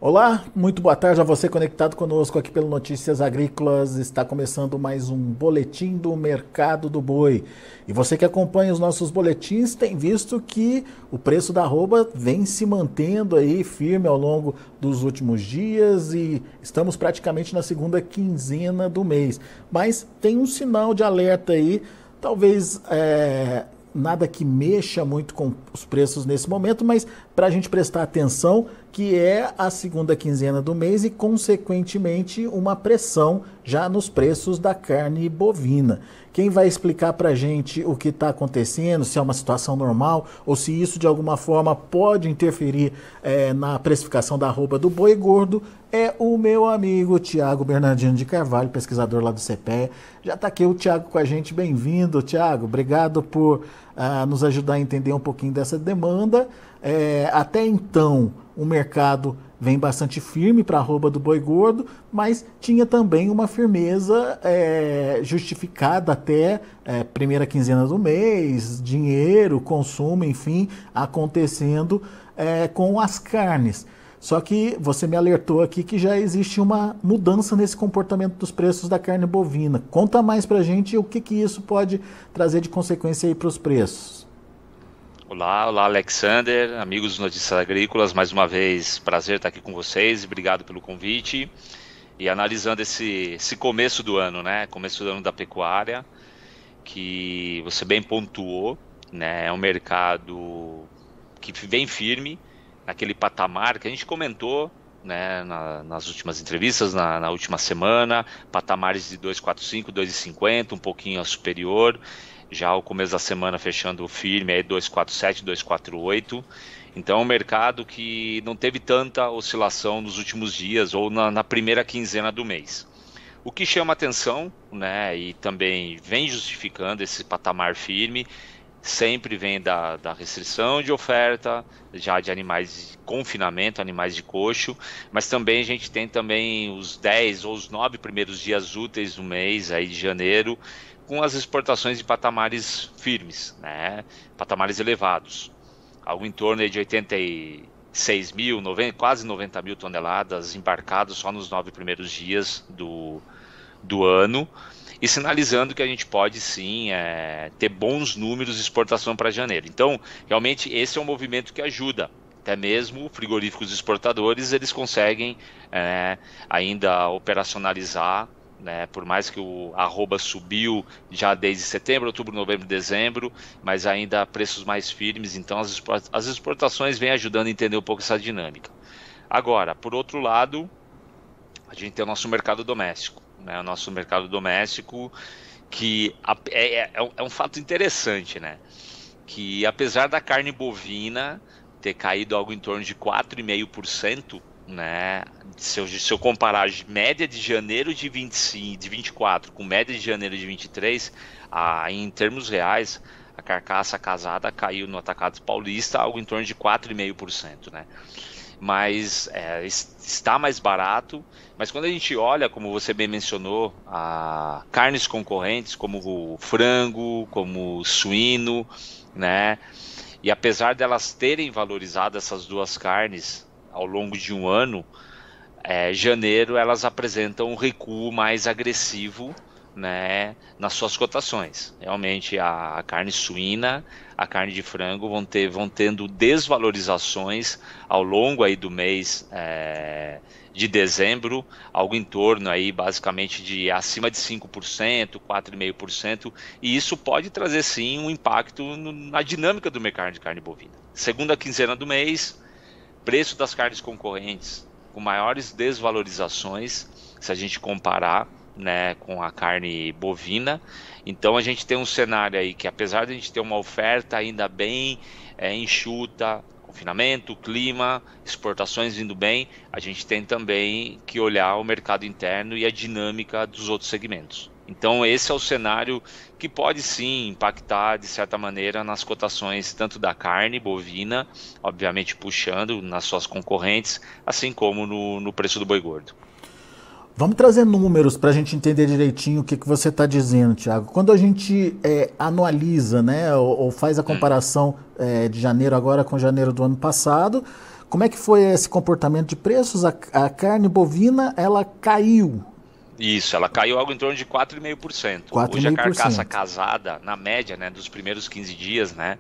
Olá, muito boa tarde a você conectado conosco aqui pelo Notícias Agrícolas. Está começando mais um boletim do Mercado do Boi. E você que acompanha os nossos boletins tem visto que o preço da arroba vem se mantendo aí firme ao longo dos últimos dias e estamos praticamente na segunda quinzena do mês. Mas tem um sinal de alerta aí, talvez nada que mexa muito com os preços nesse momento, mas para a gente prestar atenção que é a segunda quinzena do mês e, consequentemente, uma pressão já nos preços da carne bovina. Quem vai explicar para a gente o que está acontecendo, se é uma situação normal ou se isso de alguma forma pode interferir na precificação da arroba do boi gordo, é o meu amigo Tiago Bernardino de Carvalho, pesquisador lá do CPEA. Já está aqui o Tiago com a gente, bem-vindo, Tiago. Obrigado por nos ajudar a entender um pouquinho dessa demanda. Até então, o mercado vem bastante firme para a arroba do boi gordo, mas tinha também uma firmeza justificada até primeira quinzena do mês, dinheiro, consumo, enfim, acontecendo com as carnes. Só que você me alertou aqui que já existe uma mudança nesse comportamento dos preços da carne bovina. Conta mais pra gente o que isso pode trazer de consequência aí para os preços. Olá, Alexander, amigos do Notícias Agrícolas, mais uma vez, prazer estar aqui com vocês, obrigado pelo convite. E analisando esse começo do ano, né, começo do ano da pecuária, que você bem pontuou, né, é um mercado que vem firme, naquele patamar que a gente comentou, né, nas últimas entrevistas, na última semana, patamares de 2,45, 2,50, um pouquinho superior. Já o começo da semana fechando firme, aí 2,47, 2,48. Então é um mercado que não teve tanta oscilação nos últimos dias ou na primeira quinzena do mês. O que chama atenção, né, e também vem justificando esse patamar firme, sempre vem da restrição de oferta, já de animais de confinamento, animais de coxo, mas também a gente tem também os 10 ou os 9 primeiros dias úteis do mês aí de janeiro, com as exportações de patamares firmes, né? Patamares elevados, algo em torno de 86 mil, quase 90 mil toneladas embarcados só nos 9 primeiros dias do ano, e sinalizando que a gente pode sim ter bons números de exportação para janeiro. Então, realmente esse é um movimento que ajuda. Até mesmo frigoríficos exportadores, eles conseguem ainda operacionalizar, né, por mais que o arroba subiu já desde setembro, outubro, novembro, dezembro, mas ainda preços mais firmes, então as exportações vêm ajudando a entender um pouco essa dinâmica. Agora, por outro lado, a gente tem o nosso mercado doméstico, né, o nosso mercado doméstico que é um fato interessante, né, que apesar da carne bovina ter caído algo em torno de 4,5%, né, se eu comparar a média de janeiro de 24 com média de janeiro de 23, em termos reais, a carcaça casada caiu no Atacado Paulista algo em torno de 4,5%, né? Mas está mais barato, mas quando a gente olha, como você bem mencionou, carnes concorrentes como o frango, como o suíno, né? E apesar delas terem valorizado essas duas carnes ao longo de um ano, janeiro elas apresentam um recuo mais agressivo, né, nas suas cotações. Realmente a carne suína, a carne de frango vão tendo desvalorizações ao longo aí do mês de dezembro, algo em torno aí basicamente de acima de 5%, 4,5%, e isso pode trazer sim um impacto na dinâmica do mercado de carne bovina. Segunda quinzena do mês, preço das carnes concorrentes com maiores desvalorizações, se a gente comparar, né, com a carne bovina. Então a gente tem um cenário aí que, apesar de a gente ter uma oferta ainda bem enxuta, confinamento, clima, exportações vindo bem, a gente tem também que olhar o mercado interno e a dinâmica dos outros segmentos. Então esse é o cenário que pode sim impactar de certa maneira nas cotações tanto da carne bovina, obviamente puxando nas suas concorrentes, assim como no preço do boi gordo. Vamos trazer números para a gente entender direitinho o que você está dizendo, Tiago. Quando a gente anualiza, né, ou faz a comparação de janeiro agora com janeiro do ano passado, Como é que foi esse comportamento de preços? A carne bovina, ela caiu. Isso, ela caiu algo em torno de 4,5%. 4,5%. Hoje a carcaça casada, na média, né, dos primeiros 15 dias, né,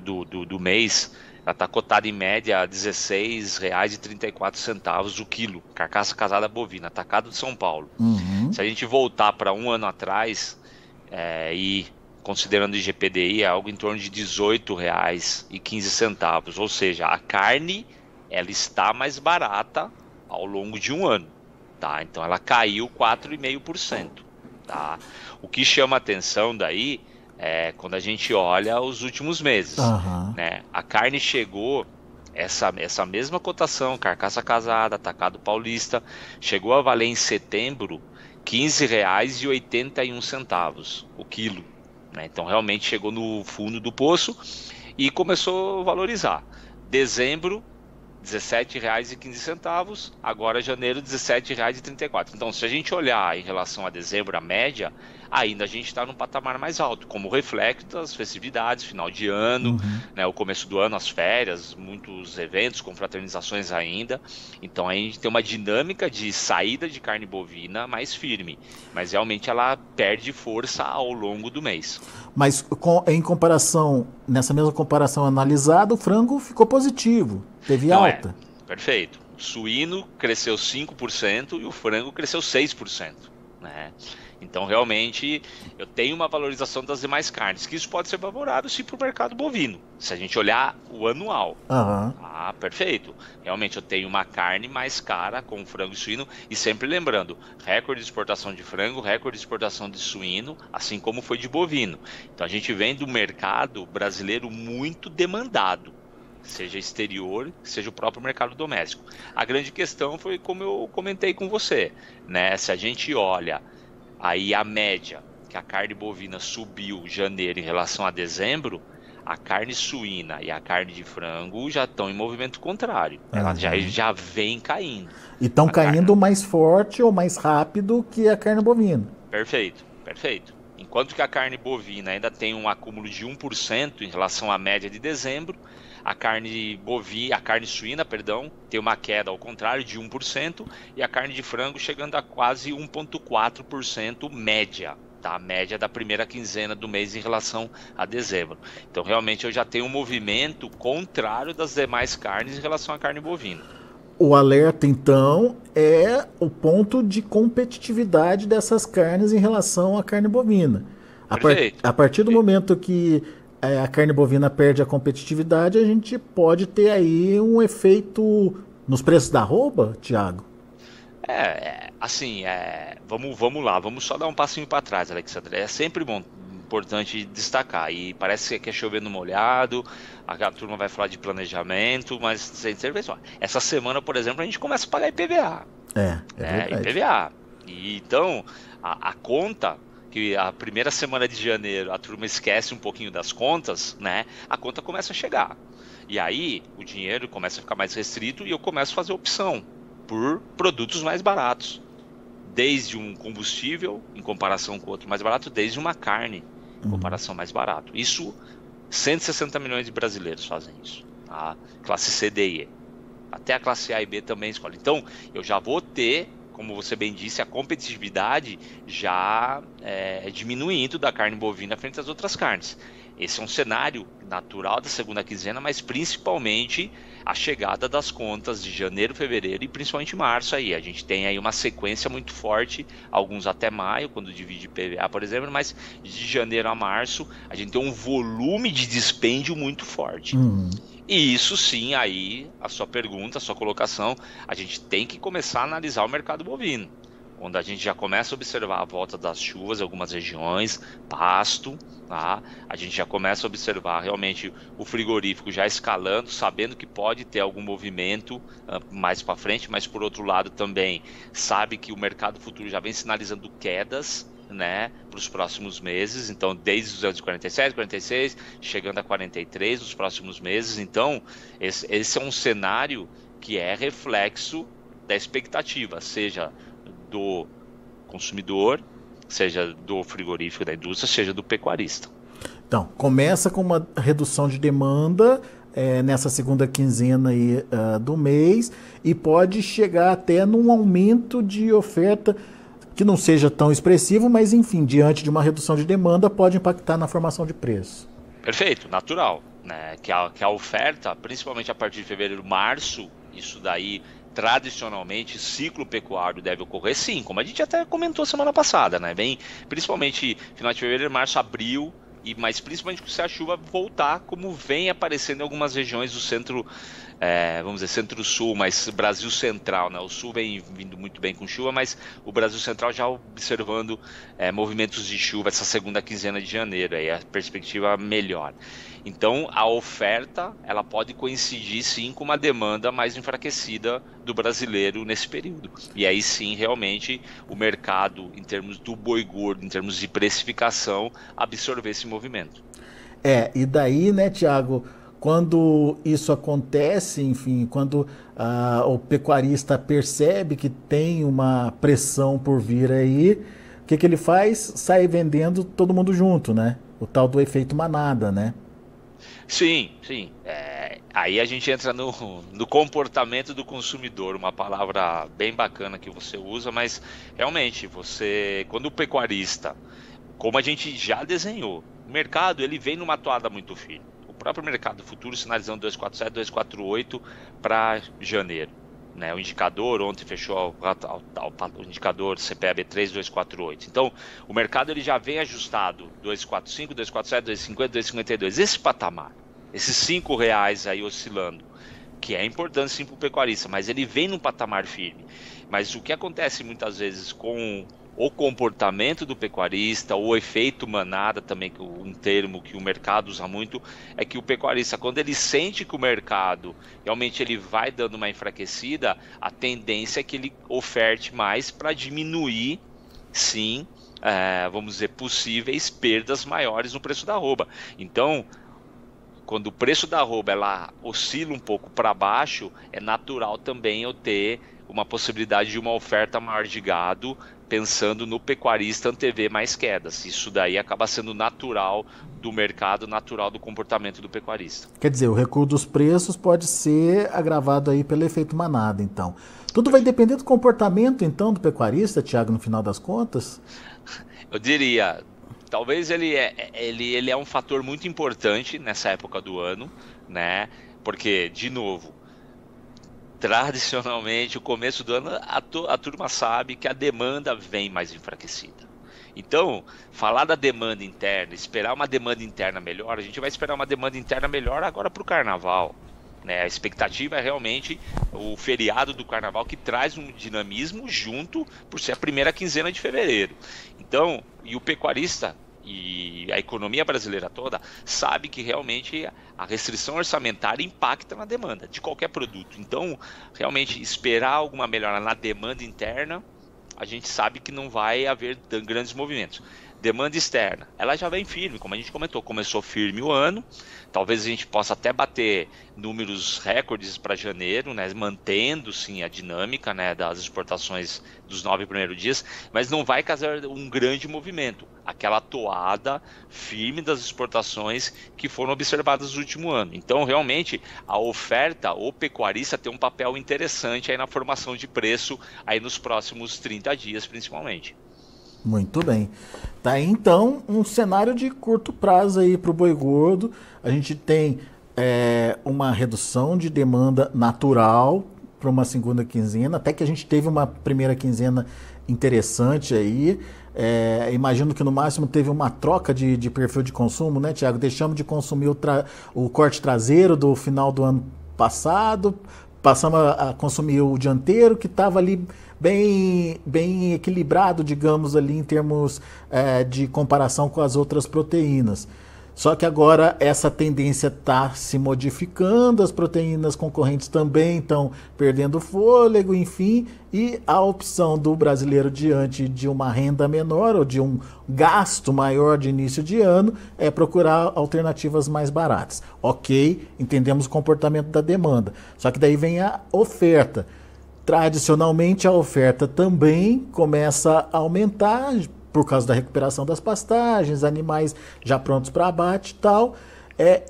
do mês, ela está cotada em média a R$ 16,34 o quilo. Carcaça casada bovina, atacado de São Paulo. Uhum. Se a gente voltar para um ano atrás, e considerando o IGPDI, é algo em torno de R$ 18,15. Ou seja, a carne ela está mais barata ao longo de um ano. Tá? Então ela caiu 4,5%. Tá? O que chama atenção daí é quando a gente olha os últimos meses. Uhum. Né? A carne chegou, essa mesma cotação, carcaça casada, atacado paulista, chegou a valer em setembro R$ 15,81 o quilo. Né? Então realmente chegou no fundo do poço e começou a valorizar. Dezembro, R$ 17,15, agora janeiro, R$ 17,34. Então, se a gente olhar em relação a dezembro, a média, ainda a gente está num patamar mais alto, como reflexo das festividades, final de ano, né, o começo do ano, as férias, muitos eventos, confraternizações ainda. Então, a gente tem uma dinâmica de saída de carne bovina mais firme, mas realmente ela perde força ao longo do mês. Mas em comparação, nessa mesma comparação analisada, o frango ficou positivo, teve alta. Perfeito. O suíno cresceu 5% e o frango cresceu 6%. Né? Então, realmente, eu tenho uma valorização das demais carnes, que isso pode ser favorável sim para o mercado bovino, se a gente olhar o anual. Perfeito. Realmente, eu tenho uma carne mais cara com frango e suíno, e sempre lembrando, recorde de exportação de frango, recorde de exportação de suíno, assim como foi de bovino. Então, a gente vem do mercado brasileiro muito demandado, seja exterior, seja o próprio mercado doméstico. A grande questão foi como eu comentei com você, né? Se a gente olha aí a média que a carne bovina subiu em janeiro em relação a dezembro, a carne suína e a carne de frango já estão em movimento contrário. Elas já vem caindo. E estão caindo mais forte ou mais rápido que a carne bovina. Perfeito, perfeito. Enquanto que a carne bovina ainda tem um acúmulo de 1% em relação à média de dezembro, a carne suína, tem uma queda ao contrário de 1%, e a carne de frango chegando a quase 1,4% média, tá? A média da primeira quinzena do mês em relação a dezembro. Então realmente eu já tenho um movimento contrário das demais carnes em relação à carne bovina. O alerta, então, é o ponto de competitividade dessas carnes em relação à carne bovina. A partir do momento que a carne bovina perde a competitividade, a gente pode ter aí um efeito nos preços da arroba, Thiago? Vamos lá, vamos só dar um passinho para trás, Alexandre. É sempre importante destacar, e parece que é chover no molhado, a turma vai falar de planejamento, mas sem certeza. Essa semana, por exemplo, a gente começa a pagar IPVA. IPVA. E então, a conta, que a primeira semana de janeiro a turma esquece um pouquinho das contas, né? A conta começa a chegar. E aí o dinheiro começa a ficar mais restrito e eu começo a fazer opção por produtos mais baratos. Desde um combustível, em comparação com outro mais barato, desde uma carne, em comparação mais barato. Isso, 160 milhões de brasileiros fazem isso. A classe C, D e E. Até a classe A e B também escolhe. Então, eu já vou ter, como você bem disse, a competitividade já diminuindo da carne bovina frente às outras carnes. Esse é um cenário natural da segunda quinzena, mas principalmente a chegada das contas de janeiro, fevereiro e principalmente março aí. A gente tem aí uma sequência muito forte, alguns até maio, quando divide PVA, por exemplo, mas de janeiro a março a gente tem um volume de dispêndio muito forte. E isso sim, aí, a sua pergunta, a sua colocação, a gente tem que começar a analisar o mercado bovino, onde a gente já começa a observar a volta das chuvas em algumas regiões, pasto, tá? A gente já começa a observar realmente o frigorífico já escalando, sabendo que pode ter algum movimento mais para frente, mas por outro lado também sabe que o mercado futuro já vem sinalizando quedas, né, para os próximos meses. Então desde os anos 47, 46, chegando a 43 nos próximos meses. Então esse é um cenário que é reflexo da expectativa, seja do consumidor, seja do frigorífico da indústria, seja do pecuarista. Então, começa com uma redução de demanda, nessa segunda quinzena aí, do mês, e pode chegar até num aumento de oferta que não seja tão expressivo, mas enfim, diante de uma redução de demanda, pode impactar na formação de preço. Perfeito, natural, né? Que a oferta, principalmente a partir de fevereiro, março, isso daí tradicionalmente ciclo pecuário deve ocorrer, sim, como a gente até comentou semana passada, né? Bem, principalmente final de fevereiro, março, abril, mas principalmente se a chuva voltar, como vem aparecendo em algumas regiões do centro, vamos dizer, centro-sul, mas Brasil central, né? O sul vem vindo muito bem com chuva, mas o Brasil central já observando movimentos de chuva essa segunda quinzena de janeiro, aí a perspectiva melhor. Então a oferta, ela pode coincidir sim com uma demanda mais enfraquecida do brasileiro nesse período. E aí sim, realmente, o mercado, em termos do boi gordo, em termos de precificação, absorver esse movimento. E daí, né, Tiago, quando isso acontece, enfim, quando o pecuarista percebe que tem uma pressão por vir aí, o que ele faz? Sai vendendo todo mundo junto, né? O tal do efeito manada, né? Sim, sim. Aí a gente entra no comportamento do consumidor, uma palavra bem bacana que você usa, mas realmente, quando o pecuarista, como a gente já desenhou, o mercado ele vem numa toada muito firme. O próprio mercado futuro sinalizando 247, 248 para janeiro. Né, o indicador ontem fechou o indicador CPEA-B3 248. Então, o mercado ele já vem ajustado 245, 247, 250, 252. Esse patamar, esses R$5 aí oscilando, que é importante sim para o pecuarista, mas ele vem num patamar firme. Mas o que acontece muitas vezes com o comportamento do pecuarista, o efeito manada também, um termo que o mercado usa muito, é que o pecuarista, quando ele sente que o mercado realmente ele vai dando uma enfraquecida, a tendência é que ele oferte mais para diminuir, sim, vamos dizer, possíveis perdas maiores no preço da arroba. Então, quando o preço da arroba ela oscila um pouco para baixo, é natural também eu ter uma possibilidade de uma oferta maior de gado, pensando no pecuarista antever mais quedas. Isso daí acaba sendo natural do mercado, natural do comportamento do pecuarista. Quer dizer, o recuo dos preços pode ser agravado aí pelo efeito manada, então. Tudo vai depender do comportamento, então, do pecuarista, Tiago, no final das contas? Eu diria, talvez ele é um fator muito importante nessa época do ano, né? Porque, de novo, tradicionalmente, o começo do ano, a turma sabe que a demanda vem mais enfraquecida. Então, falar da demanda interna, esperar uma demanda interna melhor, a gente vai esperar uma demanda interna melhor agora para o carnaval. Né? A expectativa é realmente o feriado do carnaval, que traz um dinamismo junto por ser a primeira quinzena de fevereiro. Então, e o pecuarista e a economia brasileira toda sabe que realmente a restrição orçamentária impacta na demanda de qualquer produto. Então, realmente, esperar alguma melhora na demanda interna, a gente sabe que não vai haver grandes movimentos. Demanda externa, ela já vem firme, como a gente comentou, começou firme o ano, talvez a gente possa até bater números recordes para janeiro, né, mantendo sim a dinâmica, né, das exportações dos 9 primeiros dias, mas não vai causar um grande movimento, aquela toada firme das exportações que foram observadas no último ano. Então, realmente, a oferta, o pecuarista tem um papel interessante aí na formação de preço aí nos próximos 30 dias, principalmente. Muito bem. Tá aí, então, um cenário de curto prazo aí para o boi gordo. A gente tem uma redução de demanda natural para uma segunda quinzena, até que a gente teve uma primeira quinzena interessante aí. Imagino que no máximo teve uma troca de perfil de consumo, né, Tiago? Deixamos de consumir o corte traseiro do final do ano passado, passamos a consumir o dianteiro, que estava ali bem equilibrado, digamos, ali em termos de comparação com as outras proteínas. Só que agora essa tendência está se modificando, as proteínas concorrentes também estão perdendo fôlego, enfim, e a opção do brasileiro diante de uma renda menor ou de um gasto maior de início de ano é procurar alternativas mais baratas. Ok, entendemos o comportamento da demanda, só que daí vem a oferta. Tradicionalmente a oferta também começa a aumentar por causa da recuperação das pastagens, animais já prontos para abate e tal.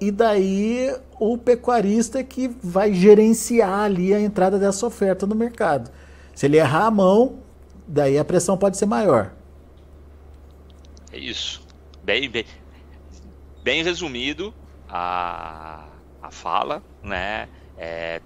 E daí o pecuarista que vai gerenciar ali a entrada dessa oferta no mercado. Se ele errar a mão, daí a pressão pode ser maior. É isso. Bem resumido a fala, né?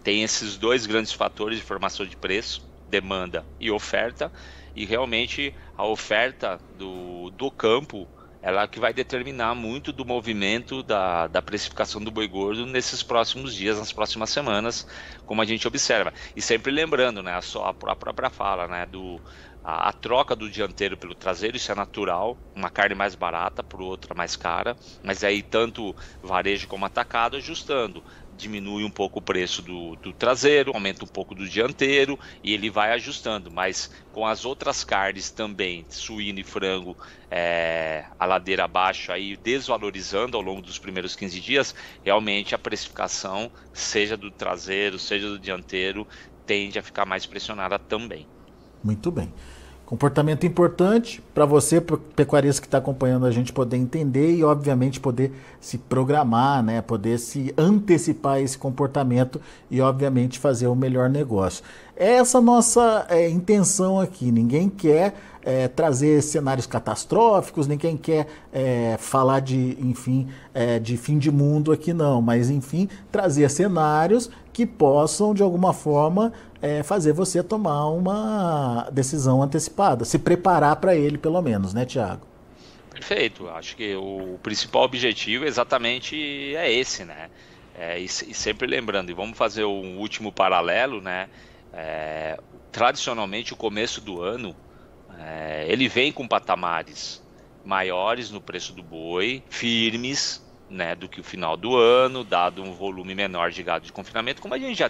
Tem esses dois grandes fatores de formação de preço, demanda e oferta, e realmente a oferta do campo, ela que vai determinar muito do movimento da precificação do boi gordo nesses próximos dias, nas próximas semanas, como a gente observa. E sempre lembrando, né, a própria fala, né, a troca do dianteiro pelo traseiro, isso é natural, uma carne mais barata por outra mais cara, mas aí tanto varejo como atacado ajustando. Diminui um pouco o preço do traseiro, aumenta um pouco do dianteiro e ele vai ajustando, mas com as outras carnes também, suíno e frango, a ladeira abaixo, aí desvalorizando ao longo dos primeiros 15 dias, realmente a precificação, seja do traseiro, seja do dianteiro, tende a ficar mais pressionada também. Muito bem. Comportamento importante para você, pecuarista que está acompanhando a gente, poder entender e, obviamente, poder se programar, né? Poder se antecipar a esse comportamento e, obviamente, fazer o melhor negócio. É essa nossa intenção aqui. Ninguém quer trazer cenários catastróficos, ninguém quer falar de fim de mundo aqui não, mas, enfim, trazer cenários que possam, de alguma forma, fazer você tomar uma decisão antecipada, se preparar para ele, pelo menos, né, Thiago? Perfeito, acho que o principal objetivo exatamente é esse, né? E sempre lembrando, e vamos fazer um último paralelo, né? Tradicionalmente, o começo do ano, ele vem com patamares maiores no preço do boi, firmes, né, do que o final do ano, dado um volume menor de gado de confinamento, como a gente já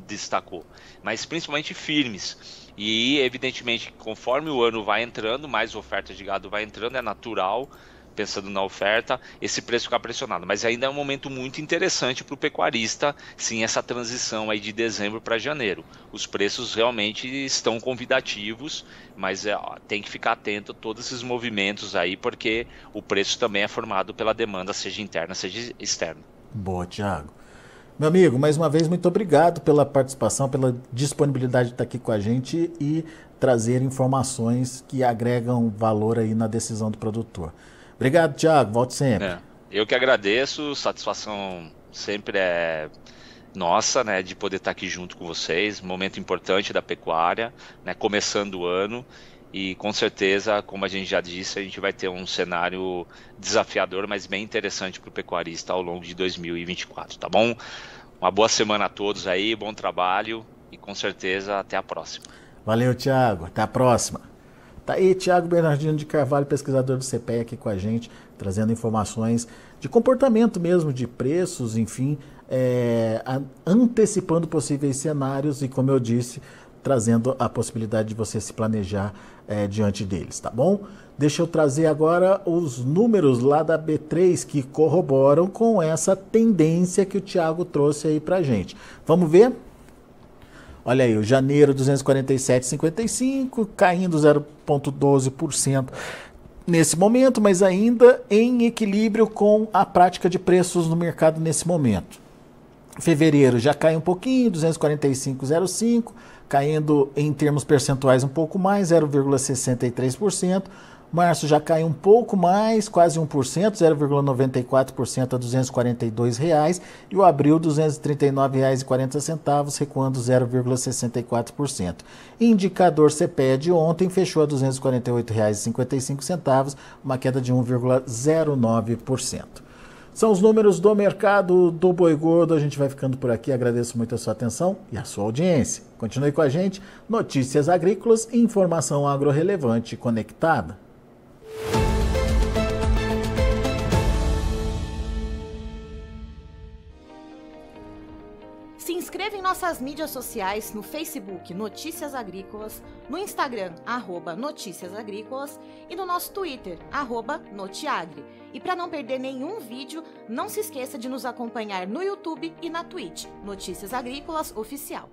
destacou, mas principalmente firmes. E evidentemente, conforme o ano vai entrando, mais oferta de gado vai entrando, é natural, pensando na oferta, esse preço ficar pressionado. Mas ainda é um momento muito interessante para o pecuarista, sim, essa transição aí de dezembro para janeiro. Os preços realmente estão convidativos, mas tem que ficar atento a todos esses movimentos aí, porque o preço também é formado pela demanda, seja interna, seja externa. Boa, Thiago. Meu amigo, mais uma vez, muito obrigado pela participação, pela disponibilidade de estar aqui com a gente e trazer informações que agregam valor aí na decisão do produtor. Obrigado, Thiago. Volte sempre. Eu que agradeço. Satisfação sempre é nossa, né, de poder estar aqui junto com vocês. Momento importante da pecuária, né, começando o ano. E com certeza, como a gente já disse, a gente vai ter um cenário desafiador, mas bem interessante para o pecuarista ao longo de 2024, tá bom? Uma boa semana a todos aí, bom trabalho e com certeza até a próxima. Valeu, Thiago. Até a próxima. Tá aí Thiago Bernardino de Carvalho, pesquisador do CPEA aqui com a gente, trazendo informações de comportamento mesmo, de preços, enfim, antecipando possíveis cenários e, como eu disse, trazendo a possibilidade de você se planejar diante deles, tá bom? Deixa eu trazer agora os números lá da B3 que corroboram com essa tendência que o Thiago trouxe aí pra gente. Vamos ver? Olha aí, o janeiro 247,55, caindo 0,12% nesse momento, mas ainda em equilíbrio com a prática de preços no mercado nesse momento. Fevereiro já cai um pouquinho, 245,05, caindo em termos percentuais um pouco mais, 0,63%. Março já cai um pouco mais, quase 1%, 0,94% a R$ 242,00. E o abril, R$ 239,40, recuando 0,64%. Indicador CPEA de ontem fechou a R$ 248,55, uma queda de 1,09%. São os números do mercado do boi gordo. A gente vai ficando por aqui. Agradeço muito a sua atenção e a sua audiência. Continue com a gente. Notícias agrícolas e informação agro-relevante conectada. Se inscreva em nossas mídias sociais, no Facebook Notícias Agrícolas, no Instagram @Notícias Agrícolas e no nosso Twitter @Notiagre. E para não perder nenhum vídeo, não se esqueça de nos acompanhar no YouTube e na Twitch, Notícias Agrícolas Oficial.